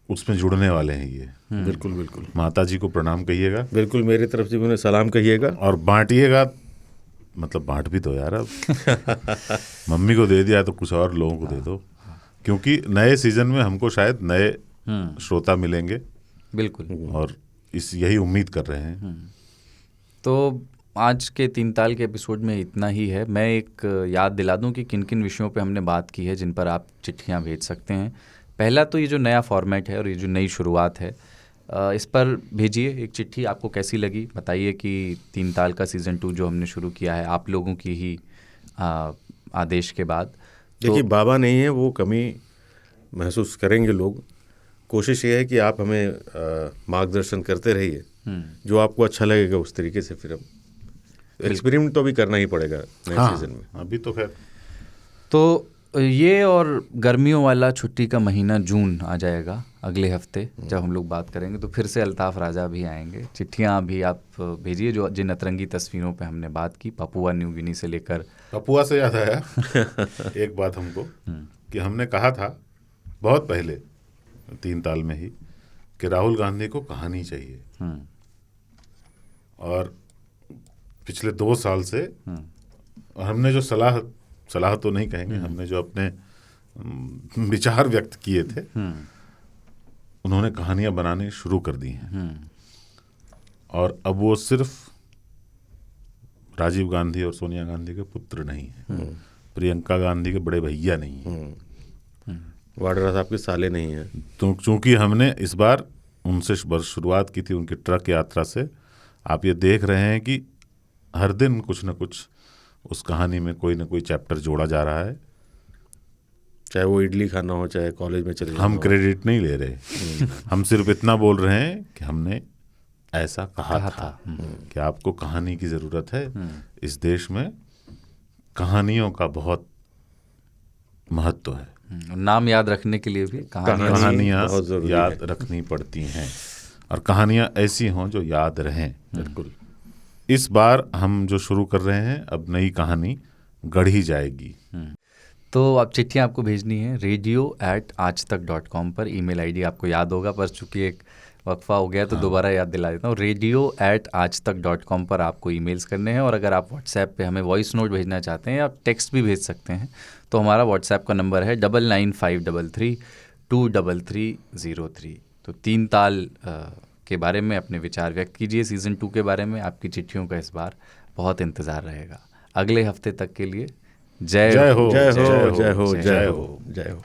उसमें जुड़ने वाले हैं ये। बिल्कुल बिल्कुल। माता जी को प्रणाम कहिएगा। बिल्कुल मेरी तरफ से भी उन्हें सलाम कहिएगा। और बांटिएगा, मतलब बांट भी दो यार अब। मम्मी को दे दिया तो कुछ और लोगों को दे दो, क्योंकि नए सीजन में हमको शायद नए श्रोता मिलेंगे। बिल्कुल। और यही उम्मीद कर रहे हैं। तो आज के 3 ताल के एपिसोड में इतना ही है। मैं एक याद दिला दूं कि किन किन विषयों पे हमने बात की है जिन पर आप चिट्ठियां भेज सकते हैं। पहला तो ये जो नया फॉर्मेट है और ये जो नई शुरुआत है, इस पर भेजिए एक चिट्ठी। आपको कैसी लगी बताइए कि 3 ताल का सीज़न 2 जो हमने शुरू किया है आप लोगों की ही आदेश के बाद। देखिए बाबा नहीं है, वो कमी महसूस करेंगे लोग। कोशिश ये है कि आप हमें मार्गदर्शन करते रहिए, जो आपको अच्छा लगेगा उस तरीके से फिर हम एक्सपेरिमेंट तो भी करना ही पड़ेगा नए सीजन में। अभी तो खैर तो ये और गर्मियों वाला छुट्टी का महीना जून आ जाएगा अगले हफ्ते जब हम लोग बात करेंगे, तो फिर से अल्ताफ़ राजा भी आएंगे। चिट्ठियाँ भी आप भेजिए जो जिन अतरंगी तस्वीरों पे हमने बात की, पपुआ न्यू गिनी से लेकर। पपुआ से याद आया एक बात हमको कि हमने कहा था बहुत पहले 3 ताल में ही कि राहुल गांधी को कहानी चाहिए, और पिछले 2 साल से और हमने जो सलाह तो नहीं कहेंगे, हमने जो अपने विचार व्यक्त किए थे उन्होंने कहानियां बनानी शुरू कर दी हैं। और अब वो सिर्फ राजीव गांधी और सोनिया गांधी के पुत्र नहीं हैं, प्रियंका गांधी के बड़े भैया नहीं हैं, वाड्रा साहब के साले नहीं हैं। तो चूंकि हमने इस बार उनसे शुरुआत की थी उनकी ट्रक यात्रा से, आप ये देख रहे हैं कि हर दिन कुछ न कुछ उस कहानी में कोई न कोई चैप्टर जोड़ा जा रहा है। चाहे वो इडली खाना हो, चाहे कॉलेज में चले जाना हम हो। क्रेडिट नहीं ले रहे, हम सिर्फ इतना बोल रहे हैं कि हमने ऐसा कहा था कि आपको कहानी की ज़रूरत है। इस देश में कहानियों का बहुत महत्व है। नाम याद रखने के लिए भी कहानियाँ बहुत ज़रूरी याद रखनी पड़ती हैं, और कहानियाँ ऐसी हों जो याद रहें। बिल्कुल। इस बार हम जो शुरू कर रहे हैं, अब नई कहानी गढ़ी जाएगी। तो आप चिट्ठियाँ आपको भेजनी है radio@aajtak.com पर। ईमेल आईडी आपको याद होगा, पर चूंकि एक वक्फा हो गया तो दोबारा याद दिला देता हूँ। radio@aajtak.com पर आपको ईमेल्स करने हैं। और अगर आप व्हाट्सएप पे हमें वॉइस नोट भेजना चाहते हैं, आप टेक्स्ट भी भेज सकते हैं। तो हमारा व्हाट्सएप का नंबर है 9953323303। तो 3 ताल के बारे में अपने विचार व्यक्त कीजिए। सीज़न 2 के बारे में आपकी चिट्ठियों का इस बार बहुत इंतज़ार रहेगा। अगले हफ्ते तक के लिए जय हो, जय हो, जय हो, जय हो, जय हो।